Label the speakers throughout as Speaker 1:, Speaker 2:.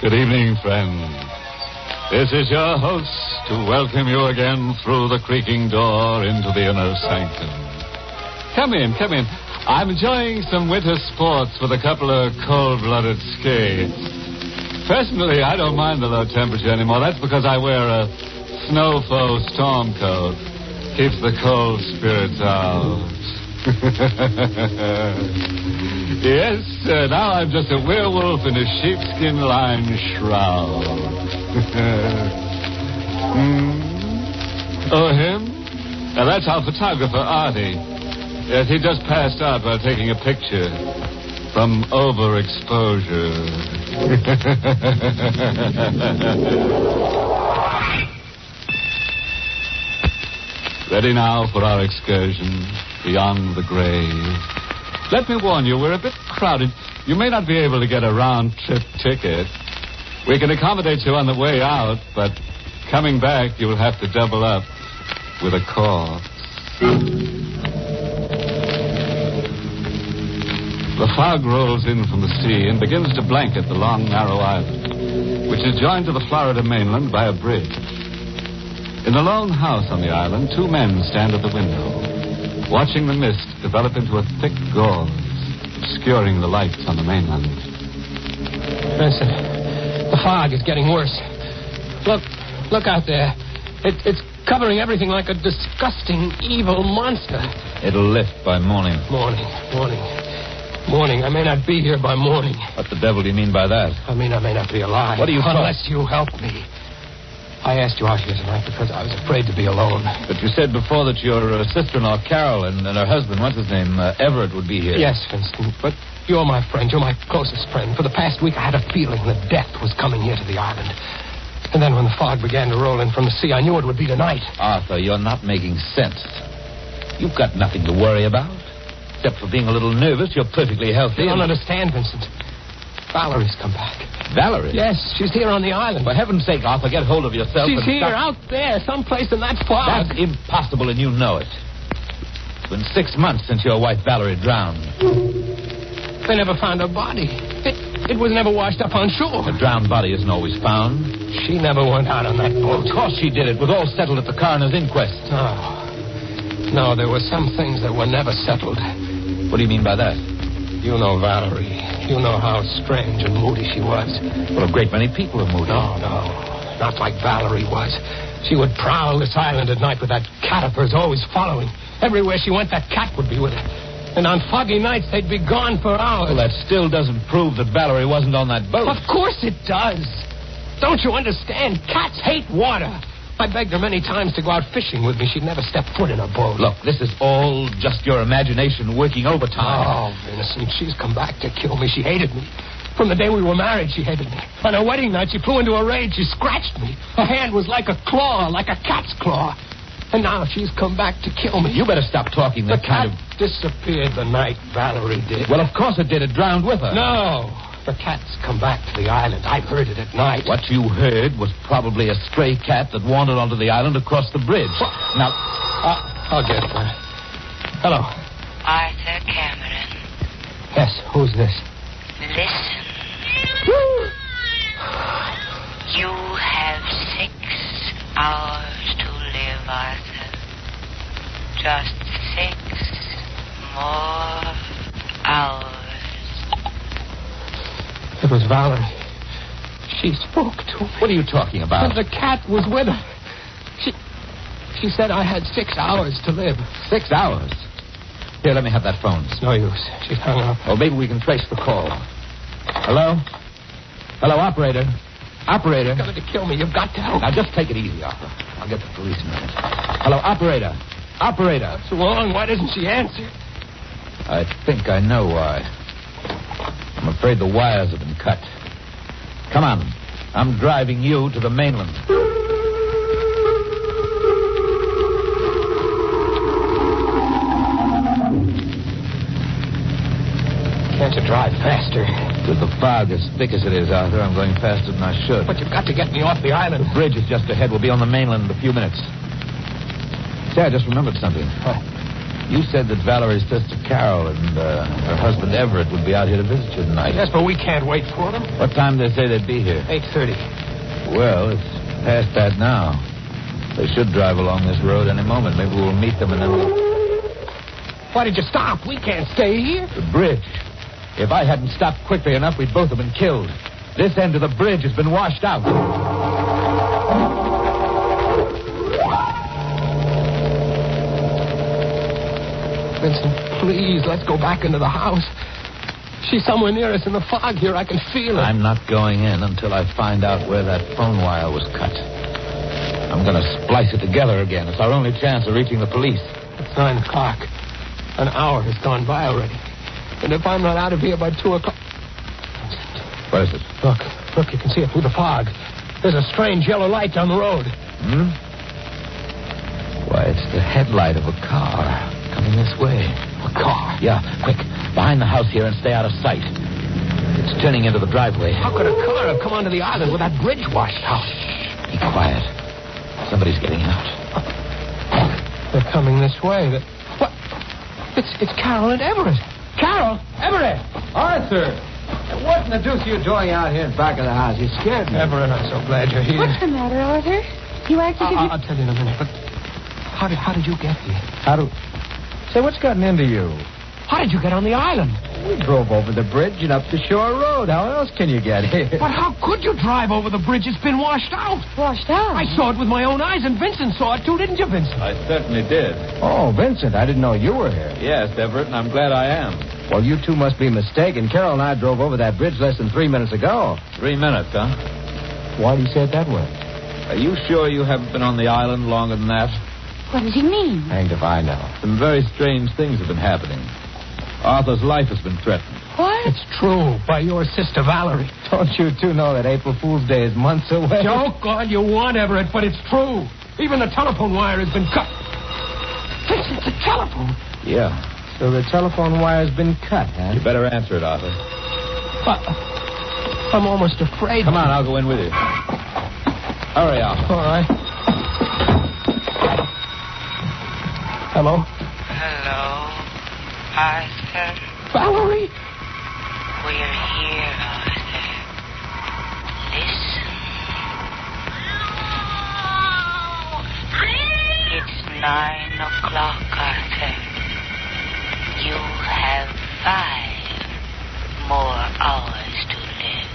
Speaker 1: Good evening, friends. This is your host to welcome you again through the creaking door into the inner sanctum. Come in. I'm enjoying some winter sports with a couple of cold-blooded skates. Personally, I don't mind the low temperature anymore. That's because I wear a snowfall storm coat. Keeps the cold spirits out. Yes, sir. Now I'm just a werewolf in a sheepskin-lined shroud. Oh, him? Now, that's our photographer, Artie. Yes, he just passed out while taking a picture from overexposure. Ready now for our excursion beyond the grave. Let me warn you, we're a bit crowded. You may not be able to get a round-trip ticket. We can accommodate you on the way out, but coming back, you'll have to double up with a corpse. The fog rolls in from the sea and begins to blanket the long, narrow island, which is joined to the Florida mainland by a bridge. In the lone house on the island, two men stand at the window, watching the mist develop into a thick gauze, obscuring the lights on the mainland.
Speaker 2: Listen, the fog is getting worse. Look out there. It's covering everything like a disgusting, evil monster.
Speaker 3: It'll lift by morning.
Speaker 2: Morning. I may not be here by morning.
Speaker 3: What the devil do you mean by that?
Speaker 2: I mean, I may not be alive.
Speaker 3: What do you
Speaker 2: Unless you help me. I asked you out here tonight because I was afraid to be alone.
Speaker 3: But you said before that your sister-in-law, Carol, and her husband, what's his name, Everett, would be here.
Speaker 2: Yes, Vincent, but you're my friend. You're my closest friend. For the past week, I had a feeling that death was coming here to the island. And then when the fog began to roll in from the sea, I knew it would be tonight.
Speaker 3: Arthur, you're not making sense. You've got nothing to worry about. Except for being a little nervous, you're perfectly healthy.
Speaker 2: You don't understand, Vincent. Valerie's come back.
Speaker 3: Valerie?
Speaker 2: Yes, she's here on the island.
Speaker 3: For heaven's sake, Arthur, get hold of yourself.
Speaker 2: She's here, out there, someplace in that fog.
Speaker 3: That's impossible, and you know it. It's been 6 months since your wife Valerie drowned.
Speaker 2: They never found her body. It was never washed up on shore.
Speaker 3: A drowned body isn't always found.
Speaker 2: She never went out on that boat.
Speaker 3: Of course she did. It was all settled at the coroner's inquest.
Speaker 2: No, there were some things that were never settled.
Speaker 3: What do you mean by that?
Speaker 2: You know Valerie. You know how strange and moody she was.
Speaker 3: Well, a great many people are moody.
Speaker 2: No. Not like Valerie was. She would prowl this island at night with that cat of hers always following. Everywhere she went, that cat would be with her. And on foggy nights, they'd be gone for hours.
Speaker 3: Well, that still doesn't prove that Valerie wasn't on that boat.
Speaker 2: Of course it does. Don't you understand? Cats hate water. I begged her many times to go out fishing with me. She'd never step foot in a boat.
Speaker 3: Look, this is all just your imagination working overtime.
Speaker 2: Oh, Vincent, she's come back to kill me. She hated me. From the day we were married, she hated me. On her wedding night, she flew into a rage. She scratched me. Her hand was like a claw, like a cat's claw. And now she's come back to kill me.
Speaker 3: You better stop talking that kind of...
Speaker 2: The cat disappeared the night Valerie did.
Speaker 3: Well, of course it did. It drowned with her.
Speaker 2: No. The cat's come back to the island. I heard it at night.
Speaker 3: What you heard was probably a stray cat that wandered onto the island across the bridge.
Speaker 2: What?
Speaker 3: Now,
Speaker 2: I'll get it. Hello.
Speaker 4: Arthur Cameron.
Speaker 2: Yes, who's this?
Speaker 4: Listen. You have 6 hours to live, Arthur. Just 6 more hours.
Speaker 2: It was Valerie. She spoke to me.
Speaker 3: What are you talking about?
Speaker 2: And the cat was with her. She said I had 6 hours to live.
Speaker 3: 6 hours? Here, let me have that phone.
Speaker 2: It's no use. She's hung up.
Speaker 3: Well, maybe we can trace the call. Hello? Hello, operator. Operator.
Speaker 2: You're going to kill me. You've got to help.
Speaker 3: Now, just take it easy, Arthur. I'll get the police in a minute. Hello, operator. Operator.
Speaker 2: What's wrong? Why doesn't she answer?
Speaker 3: I think I know why. I'm afraid the wires have been cut. Come on. I'm driving you to the mainland.
Speaker 2: Can't you drive faster?
Speaker 3: With the fog as thick as it is, Arthur, I'm going faster than I should.
Speaker 2: But you've got to get me off the island.
Speaker 3: The bridge is just ahead. We'll be on the mainland in a few minutes. Say, I just remembered something.
Speaker 2: What?
Speaker 3: You said that Valerie's sister Carol and her husband Everett would be out here to visit you tonight.
Speaker 2: Yes, but we can't wait for them.
Speaker 3: What time did they say they'd be here?
Speaker 2: 8:30.
Speaker 3: Well, it's past that now. They should drive along this road any moment. Maybe we'll meet them and then we'll...
Speaker 2: Why did you stop? We can't stay here.
Speaker 3: The bridge. If I hadn't stopped quickly enough, we'd both have been killed. This end of the bridge has been washed out.
Speaker 2: Vincent, please, let's go back into the house. She's somewhere near us in the fog here. I can feel it.
Speaker 3: I'm not going in until I find out where that phone wire was cut. I'm going to splice it together again. It's our only chance of reaching the police.
Speaker 2: It's 9 o'clock. An hour has gone by already. And if I'm not out of here by 2 o'clock...
Speaker 3: What is it?
Speaker 2: Look, you can see it through the fog. There's a strange yellow light down the road.
Speaker 3: Why, it's the headlight of a car coming this way.
Speaker 2: A car?
Speaker 3: Yeah, quick. Behind the house here and stay out of sight. It's turning into the driveway.
Speaker 2: How could a car have come onto the island with that bridge washed out?
Speaker 3: Be quiet. Somebody's getting out.
Speaker 2: They're coming this way. What? It's Carol and Everett. Carol! Everett!
Speaker 5: Arthur! What in the deuce are you doing out here in back of the house? You scared me.
Speaker 2: Everett, I'm so glad you're here.
Speaker 6: What's the matter, Arthur? You acted as if
Speaker 2: I'll tell you in a minute, but how did you get here?
Speaker 5: Say, what's gotten into you?
Speaker 2: How did you get on the island?
Speaker 5: We drove over the bridge and up the shore road. How else can you get here?
Speaker 2: But how could you drive over the bridge? It's been washed out.
Speaker 6: washed out.
Speaker 2: I saw it with my own eyes, and Vincent saw it too, didn't you, Vincent?
Speaker 3: I certainly did.
Speaker 5: Oh, Vincent, I didn't know you were here.
Speaker 3: Yes, Everett, and I'm glad I am.
Speaker 5: Well, you two must be mistaken. Carol and I drove over that bridge less than 3 minutes ago.
Speaker 3: 3 minutes, huh?
Speaker 5: Why do you say it that way?
Speaker 3: Are you sure you haven't been on the island longer than that?
Speaker 6: What does he mean?
Speaker 5: Hanged if I know.
Speaker 3: Some very strange things have been happening. Arthur's life has been threatened.
Speaker 6: What?
Speaker 2: It's true, by your sister Valerie.
Speaker 5: Don't you two know that April Fool's Day is months away?
Speaker 2: Joke all you want, Everett, but it's true. Even the telephone wire has been cut. Vincent, the telephone.
Speaker 3: Yeah.
Speaker 5: So the telephone wire's been cut, huh?
Speaker 3: You better answer it, Arthur.
Speaker 2: I'm almost afraid.
Speaker 3: Come on, I'll go in with you. Hurry, Arthur.
Speaker 2: All right. Hello?
Speaker 4: Hello, Arthur.
Speaker 2: Valerie?
Speaker 4: We're here, Arthur. Listen. It's 9 o'clock, Arthur. You have 5 more hours to live.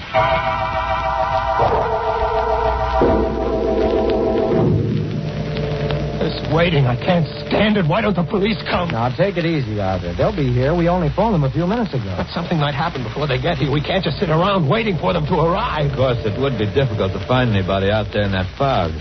Speaker 2: This waiting, I can't stand it. Why don't the police come?
Speaker 5: Now, take it easy, Arthur. They'll be here. We only phoned them a few minutes ago.
Speaker 2: But something might happen before they get here. We can't just sit around waiting for them to arrive.
Speaker 3: Of course, it would be difficult to find anybody out there in that fog.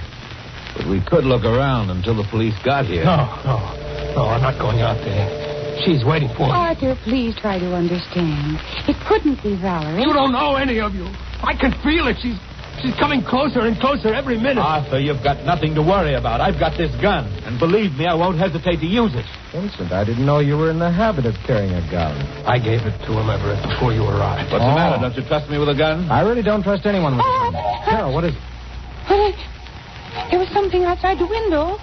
Speaker 3: But we could look around until the police got here.
Speaker 2: No, I'm not going out there. She's waiting for me.
Speaker 6: Arthur, please try to understand. It couldn't be Valerie.
Speaker 2: You don't know any of you. I can feel it. She's coming closer and closer every minute.
Speaker 3: Arthur, you've got nothing to worry about. I've got this gun. And believe me, I won't hesitate to use it.
Speaker 5: Vincent, I didn't know you were in the habit of carrying a gun.
Speaker 2: I gave it to him, Everett, before you arrived.
Speaker 3: What's the matter? Don't you trust me with a gun?
Speaker 5: I really don't trust anyone with a gun. Carol, what is it?
Speaker 6: There was something outside the window.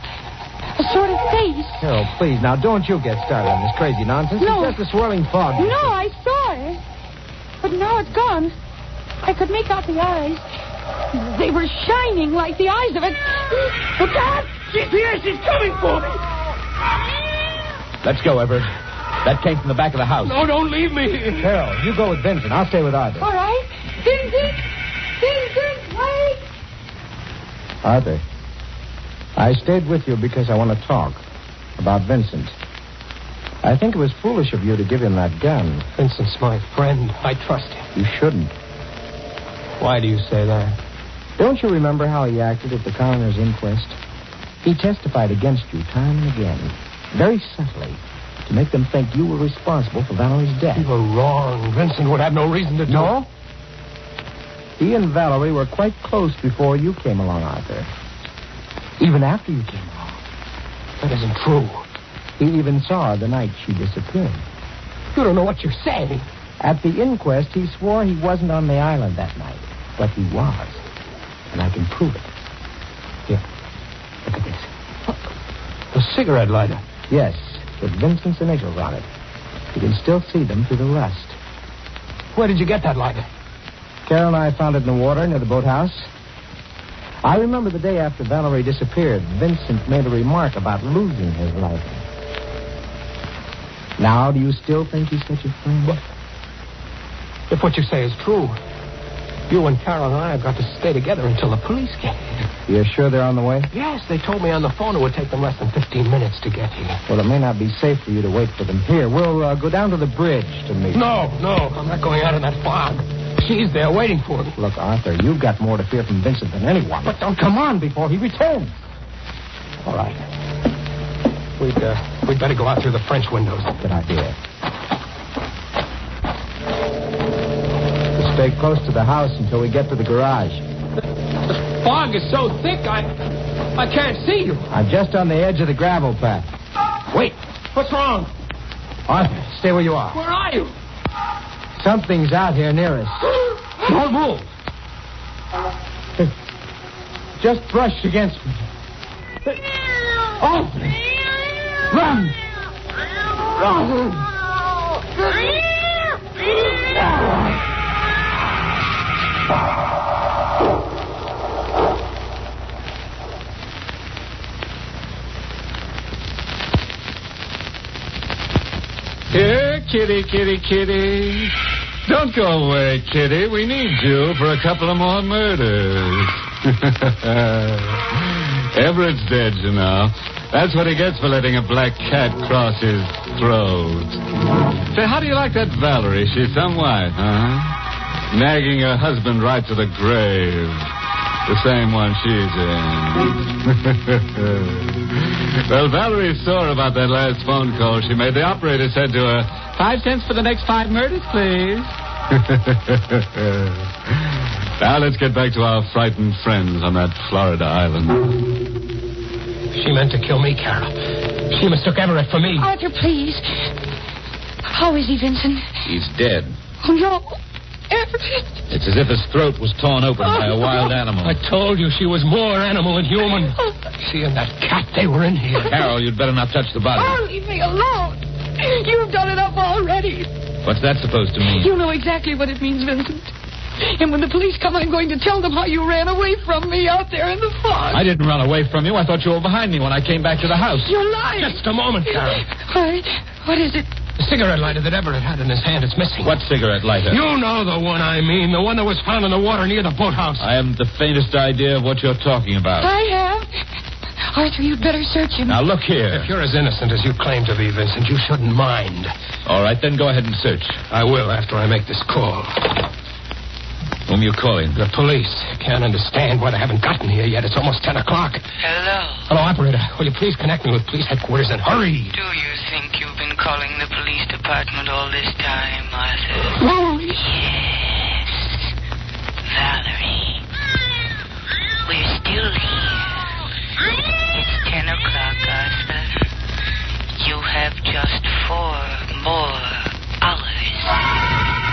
Speaker 6: A sort of face.
Speaker 5: Carol, please, now don't you get started on this crazy nonsense.
Speaker 6: No.
Speaker 5: It's just a swirling fog.
Speaker 6: No, I saw it. But now it's gone. I could make out the eyes. They were shining like the eyes of a... Look out!
Speaker 2: She's here. She's coming for me.
Speaker 3: Let's go, Everett. That came from the back of the house.
Speaker 2: No, don't leave me.
Speaker 5: Carol, you go with Vincent. I'll stay with Arthur.
Speaker 6: All right. Vincent! Wait!
Speaker 5: Arthur, I stayed with you because I want to talk about Vincent. I think it was foolish of you to give him that gun.
Speaker 2: Vincent's my friend. I trust him.
Speaker 5: You shouldn't.
Speaker 2: Why do you say that?
Speaker 5: Don't you remember how he acted at the coroner's inquest? He testified against you time and again, very subtly, to make them think you were responsible for Valerie's death.
Speaker 2: You were wrong. Vincent would have no reason to do
Speaker 5: No? He and Valerie were quite close before you came along, Arthur. Even after you came along.
Speaker 2: That isn't true.
Speaker 5: He even saw her the night she disappeared.
Speaker 2: You don't know what you're saying.
Speaker 5: At the inquest, he swore he wasn't on the island that night. But he was. And I can prove it. Here. Look at this.
Speaker 2: A cigarette lighter.
Speaker 5: Yes. with Vincent's initials on it. You can still see them through the rust.
Speaker 2: Where did you get that lighter?
Speaker 5: Carol and I found it in the water near the boathouse. I remember the day after Valerie disappeared, Vincent made a remark about losing his lighter. Now, do you still think he's such a friend?
Speaker 2: If what you say is true, you and Carol and I have got to stay together until the police get here.
Speaker 5: You're sure they're on the way?
Speaker 2: Yes, they told me on the phone it would take them less than 15 minutes to get here.
Speaker 5: Well, it may not be safe for you to wait for them here. We'll go down to the bridge to meet them.
Speaker 2: No, I'm not going out in that fog. She's there waiting for me.
Speaker 5: Look, Arthur, you've got more to fear from Vincent than anyone. But don't come on before he returns.
Speaker 2: All right. We'd better go out through the French windows.
Speaker 5: Good idea. We'll stay close to the house until we get to the garage.
Speaker 2: The fog is so thick, I can't see you.
Speaker 5: I'm just on the edge of the gravel path.
Speaker 2: Wait, what's wrong?
Speaker 5: Arthur, stay where you are.
Speaker 2: Where are you?
Speaker 5: Something's out here near us.
Speaker 2: Don't move.
Speaker 5: Just brushed against me. Arthur! Run! Run!
Speaker 1: Here, kitty. Don't go away, kitty. We need you for a couple of more murders. Everett's dead, you know. That's what he gets for letting a black cat cross his throat. Say, how do you like that Valerie? She's some wife, huh? Nagging her husband right to the grave. The same one she's in. Well, Valerie saw about that last phone call she made. The operator said to her, 5 cents for the next 5 murders, please. Now let's get back to our frightened friends on that Florida island.
Speaker 2: She meant to kill me, Carol. She mistook Everett for me.
Speaker 6: Arthur, please. How is he, Vincent?
Speaker 3: He's dead.
Speaker 6: Oh, no. Everett.
Speaker 3: It's as if his throat was torn open by a wild animal.
Speaker 2: I told you she was more animal than human. She and that cat, they were in here.
Speaker 3: Carol, you'd better not touch the body.
Speaker 6: Oh, leave me alone. You've done enough already.
Speaker 3: What's that supposed to mean?
Speaker 6: You know exactly what it means, Vincent. And when the police come, I'm going to tell them how you ran away from me out there in the fog.
Speaker 3: I didn't run away from you. I thought you were behind me when I came back to the house.
Speaker 6: You're lying.
Speaker 2: Just a moment, Carol.
Speaker 6: What is it?
Speaker 2: The cigarette lighter that Everett had in his hand, it's missing.
Speaker 3: What cigarette lighter?
Speaker 2: You know the one I mean. The one that was found in the water near the boathouse.
Speaker 3: I haven't the faintest idea of what you're talking about.
Speaker 6: I have. Arthur, you'd better search him.
Speaker 3: Now, look here.
Speaker 2: If you're as innocent as you claim to be, Vincent, you shouldn't mind.
Speaker 3: All right, then go ahead and search.
Speaker 2: I will after I make this call.
Speaker 3: Whom you calling?
Speaker 2: The police. Can't understand why they haven't gotten here yet. It's almost 10 o'clock.
Speaker 4: Hello.
Speaker 2: Hello, operator. Will you please connect me with police headquarters and hurry?
Speaker 4: Do you think you've been calling the police department all this time, Arthur?
Speaker 6: Oh,
Speaker 4: Yes. Valerie. We're still here. It's 10 o'clock, Arthur. You have just 4 more hours.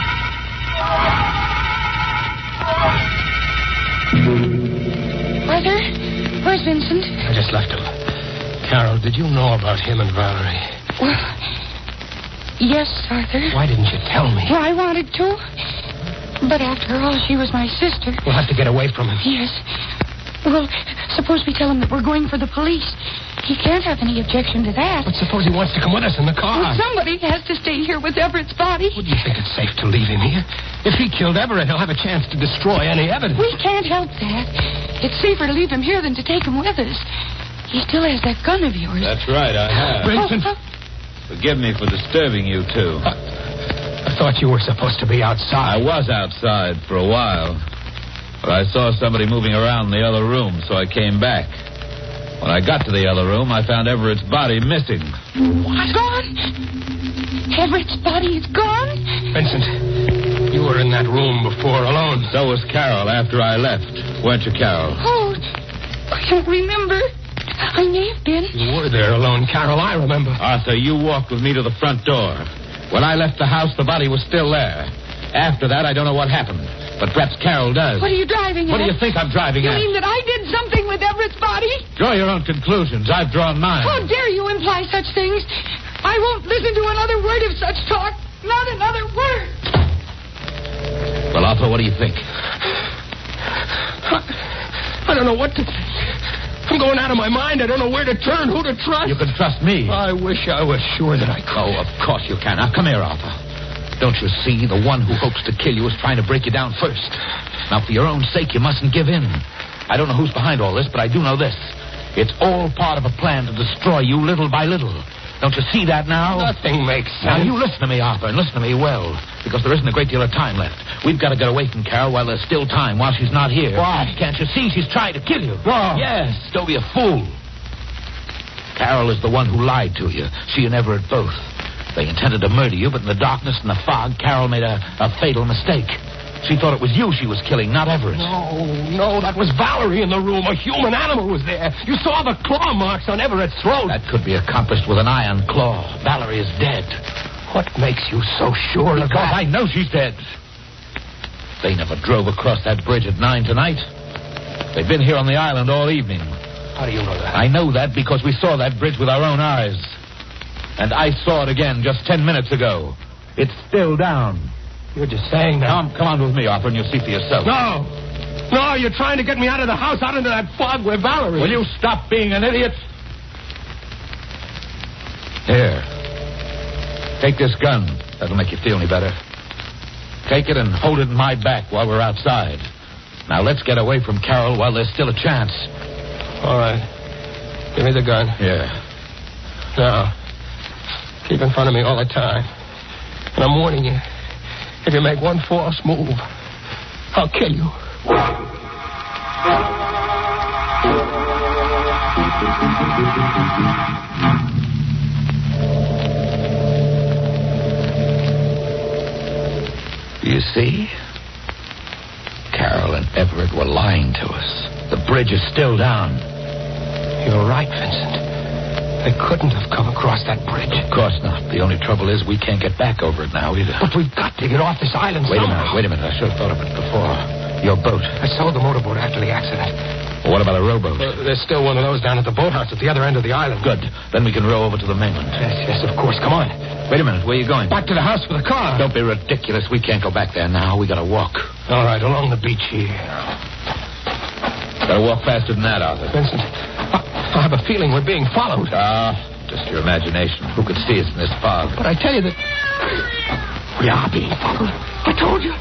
Speaker 6: Arthur, where's Vincent?
Speaker 2: I just left him. Carol, did you know about him and Valerie?
Speaker 6: Well, yes, Arthur.
Speaker 2: Why didn't you tell me?
Speaker 6: Well, I wanted to. But after all, she was my sister.
Speaker 2: We'll have to get away from him.
Speaker 6: Yes. Well, suppose we tell him that we're going for the police. He can't have any objection to that.
Speaker 2: But suppose he wants to come with us in the car.
Speaker 6: Well, somebody has to stay here with Everett's body.
Speaker 2: Well, do you think it's safe to leave him here? If he killed Everett, he'll have a chance to destroy any evidence.
Speaker 6: We can't help that. It's safer to leave him here than to take him with us. He still has that gun of yours.
Speaker 3: That's right, I have.
Speaker 2: Vincent.
Speaker 3: Forgive me for disturbing you, too.
Speaker 2: I thought you were supposed to be outside.
Speaker 3: I was outside for a while. But I saw somebody moving around in the other room, so I came back. When I got to the other room, I found Everett's body missing.
Speaker 6: What? Gone? Everett's body is gone?
Speaker 2: Vincent, you were in that room before alone.
Speaker 3: So was Carol after I left. Weren't you, Carol?
Speaker 6: Oh, I don't remember. I may have been.
Speaker 2: You were there alone, Carol. I remember.
Speaker 3: Arthur, you walked with me to the front door. When I left the house, the body was still there. After that, I don't know what happened. But perhaps Carol does.
Speaker 6: What are you driving at?
Speaker 3: What do you think I'm driving
Speaker 6: You
Speaker 3: at?
Speaker 6: mean that I did something with Everett's body?
Speaker 3: Draw your own conclusions. I've drawn mine.
Speaker 6: How dare you imply such things? listen to another word of such talk. Not another word.
Speaker 3: Well, Arthur, what do you think?
Speaker 2: I don't know what to think. I'm going out of my mind. I don't know where to turn, who to trust.
Speaker 3: You can trust me.
Speaker 2: I wish I was sure that I could.
Speaker 3: Oh, of course you can. Now, come here, Arthur. Don't you see? The one who hopes to kill you is trying to break you down first. Now, for your own sake, you mustn't give in. I don't know who's behind all this, but I do know this. It's all part of a plan to destroy you little by little. Don't you see that now?
Speaker 2: Nothing makes
Speaker 3: Now,
Speaker 2: sense.
Speaker 3: you listen to me, Arthur, and listen to me well, because there isn't a great deal of time left. We've got to get away from Carol while there's still time, while she's not here.
Speaker 2: Why?
Speaker 3: Can't you see she's trying to kill you?
Speaker 2: No.
Speaker 3: Yes, don't be a fool. Carol is the one who lied to you. She and Everett both. They intended to murder you, but in the darkness and the fog, Carol made a fatal mistake. She thought it was you she was killing, not Everett.
Speaker 2: No, that was Valerie in the room. A human animal was there. You saw the claw marks on Everett's throat.
Speaker 3: That could be accomplished with an iron claw. Valerie is dead.
Speaker 2: What makes you so sure of
Speaker 3: Because
Speaker 2: that?
Speaker 3: I know she's dead. They never drove across that bridge at 9 tonight. They've been here on the island all evening.
Speaker 2: How do you know that?
Speaker 3: I know that because we saw that bridge with our own eyes. And I saw it again just 10 minutes ago. It's still down.
Speaker 2: You're just saying that.
Speaker 3: Come on with me, Arthur, and you'll see for yourself.
Speaker 2: No, you're trying to get me out of the house, out into that fog where Valerie...
Speaker 3: Will you stop being an idiot? Here. Take this gun. That'll make you feel any better. Take it and hold it in my back while we're outside. Now, let's get away from Carol while there's still a chance.
Speaker 2: All right. Give me the gun.
Speaker 3: Yeah.
Speaker 2: Now, keep in front of me all the time. And I'm warning you. If you make one false move, I'll kill you.
Speaker 3: You see? Carol and Everett were lying to us. The bridge is still down.
Speaker 2: You're right, Vincent. They couldn't have come across that bridge.
Speaker 3: Of course not. The only trouble is we can't get back over it now either.
Speaker 2: But we've got to get off this island
Speaker 3: Wait
Speaker 2: somehow.
Speaker 3: a minute. I should have thought of it before. Your boat.
Speaker 2: I sold the motorboat after the accident.
Speaker 3: Well, what about a rowboat?
Speaker 2: There's still one of those down at the boathouse at the other end of the island.
Speaker 3: Good. Then we can row over to the mainland.
Speaker 2: Yes, of course. Come on.
Speaker 3: Wait a minute. Where are you going?
Speaker 2: Back to the house for the car.
Speaker 3: Don't be ridiculous. We can't go back there now. We gotta walk.
Speaker 2: All right, along the beach here.
Speaker 3: Gotta walk faster than that, Arthur.
Speaker 2: Vincent, I have a feeling we're being followed.
Speaker 3: Just your imagination. Who could see us in this fog?
Speaker 2: But I tell you that we are being followed. I told you.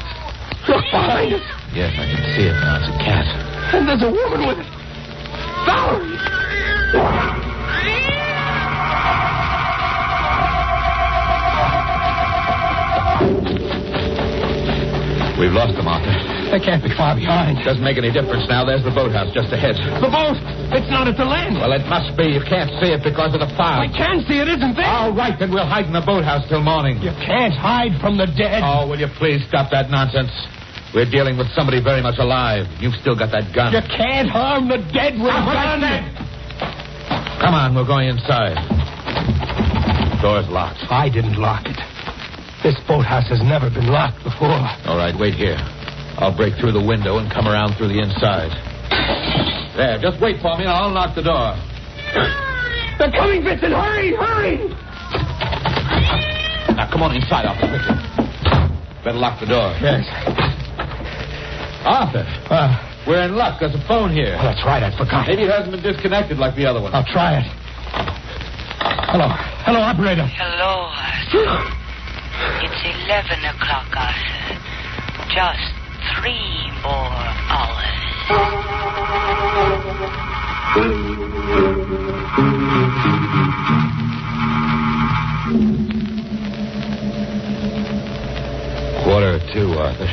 Speaker 2: Look behind us.
Speaker 3: Yes, I can see it now. It's a cat.
Speaker 2: And there's a woman with it. Valerie!
Speaker 3: We've lost them, Arthur.
Speaker 2: They can't be far behind.
Speaker 3: Doesn't make any difference now. There's the boathouse just ahead.
Speaker 2: The boat! It's not at the land.
Speaker 3: Well, it must be. You can't see it because of the fog.
Speaker 2: I can see it isn't there.
Speaker 3: All right, then we'll hide in the boathouse till morning.
Speaker 2: You can't hide from the dead.
Speaker 3: Oh, will you please stop that nonsense? We're dealing with somebody very much alive. You've still got that gun.
Speaker 2: You can't harm the dead with a gun.
Speaker 3: Come on, we're going inside. Door's locked.
Speaker 2: I didn't lock it. This boathouse has never been locked before.
Speaker 3: All right, wait here. I'll break through the window and come around through the inside. There, just wait for me and I'll unlock the door.
Speaker 2: They're coming, Vincent! Hurry!
Speaker 3: Now, come on inside, Arthur, quickly. Better lock the door.
Speaker 2: Yes.
Speaker 3: Arthur, we're in luck. There's a phone here.
Speaker 2: Oh, that's right, I forgot.
Speaker 3: Maybe it hasn't been disconnected like the other one.
Speaker 2: I'll try it. Hello, operator.
Speaker 4: Hello, Arthur. It's 11 o'clock, Arthur. Just 3 more hours.
Speaker 3: Quarter to 2, Arthur.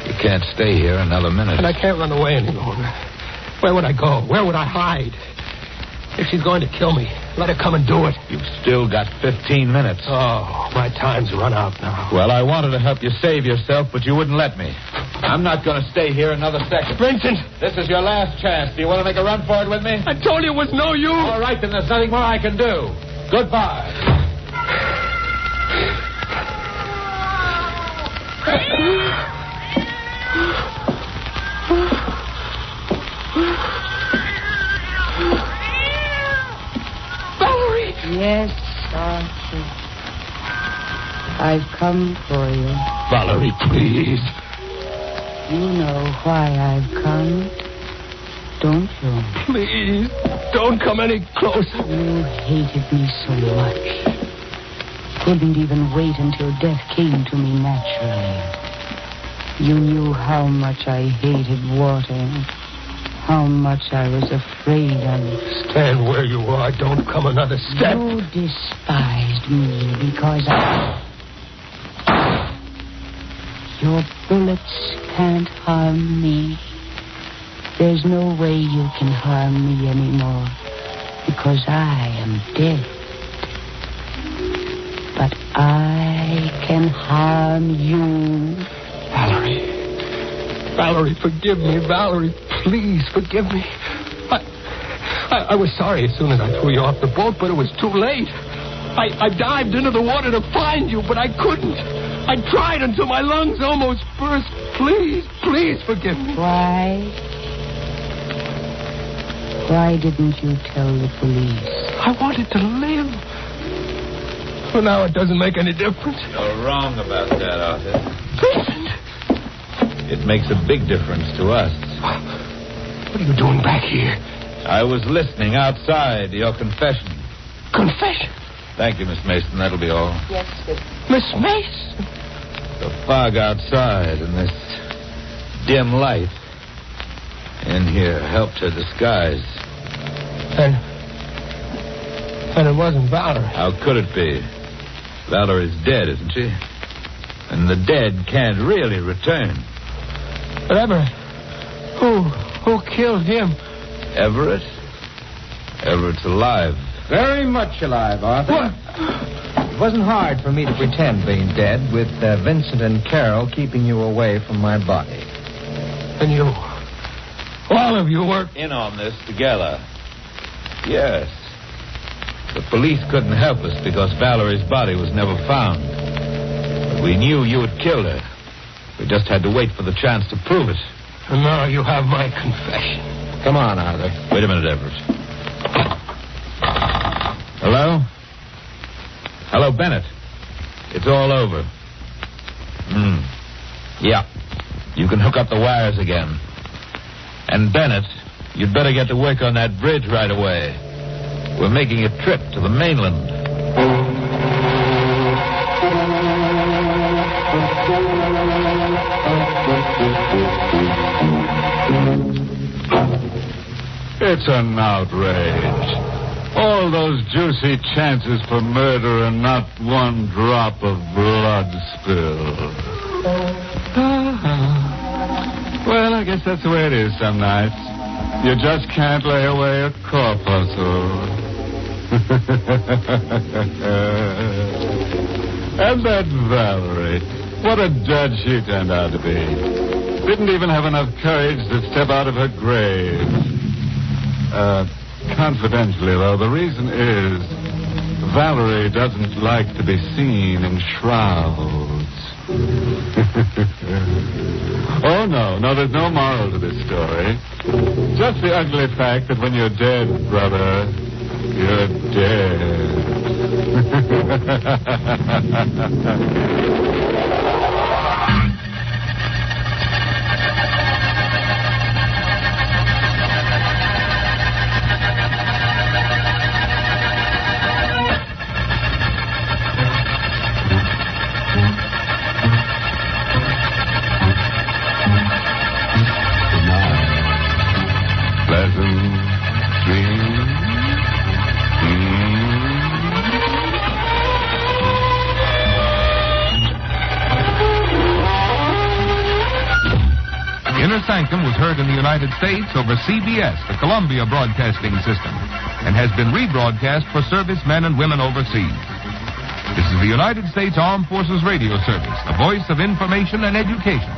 Speaker 3: You can't stay here another minute.
Speaker 2: And I can't run away any longer. Where would I go? Where would I hide? If she's going to kill me, let her come and do it.
Speaker 3: You've still got 15 minutes.
Speaker 2: Oh, my time's run out now.
Speaker 3: Well, I wanted to help you save yourself, but you wouldn't let me. I'm not going to stay here another second.
Speaker 2: Vincent!
Speaker 3: This is your last chance. Do you want to make a run for it with me?
Speaker 2: I told you it was no use.
Speaker 3: All right, then there's nothing more I can do. Goodbye.
Speaker 6: Yes, Arthur.
Speaker 7: I've come for you.
Speaker 2: Valerie, please.
Speaker 7: You know why I've come, don't you?
Speaker 2: Please, don't come any closer.
Speaker 7: You hated me so much. Couldn't even wait until death came to me naturally. You knew how much I hated water, how much I was afraid of.
Speaker 2: Stand where you are. Don't come another step.
Speaker 7: You despised me because Your bullets can't harm me. There's no way you can harm me anymore because I am dead. But I can harm you.
Speaker 2: Valerie, forgive me. Valerie, please forgive me. I was sorry as soon as I threw you off the boat, but it was too late. I dived into the water to find you, but I couldn't. I tried until my lungs almost burst. Please forgive me.
Speaker 7: Why didn't you tell the police?
Speaker 2: I wanted to live. Well, now it doesn't make any difference.
Speaker 3: You're wrong about that, Arthur.
Speaker 2: Vincent!
Speaker 3: It makes a big difference to us.
Speaker 2: What are you doing back here?
Speaker 3: I was listening outside to your confession.
Speaker 2: Confession?
Speaker 3: Thank you, Miss Mason. That'll be all.
Speaker 7: Yes, sir.
Speaker 2: Miss Mason?
Speaker 3: The fog outside and this dim light in here helped her disguise.
Speaker 2: And it wasn't Valerie.
Speaker 3: How could it be? Valerie's dead, isn't she? And the dead can't really return.
Speaker 2: But Everett, who killed him?
Speaker 3: Everett? Everett's alive.
Speaker 5: Very much alive, Arthur.
Speaker 2: What?
Speaker 5: It wasn't hard for me to pretend being dead with Vincent and Carol keeping you away from my body.
Speaker 2: And you, all of you worked
Speaker 3: in on this together. Yes. The police couldn't help us because Valerie's body was never found. But we knew you had killed her. We just had to wait for the chance to prove it.
Speaker 2: And now you have my confession.
Speaker 5: Come on, Arthur.
Speaker 3: Wait a minute, Everett. Hello? Hello, Bennett. It's all over. Yeah. You can hook up the wires again. And Bennett, you'd better get to work on that bridge right away. We're making a trip to the mainland.
Speaker 1: It's an outrage. All those juicy chances for murder and not one drop of blood spilled. Well, I guess that's the way it is some nights. You just can't lay away a corpuscle. And that Valerie, what a dud she turned out to be. Didn't even have enough courage to step out of her grave. Confidentially, though, the reason is Valerie doesn't like to be seen in shrouds. Oh, no, there's no moral to this story. Just the ugly fact that when you're dead, brother, you're dead.
Speaker 8: Sanctum was heard in the United States over CBS, the Columbia Broadcasting System, and has been rebroadcast for servicemen and women overseas. This is the United States Armed Forces Radio Service, the voice of information and education.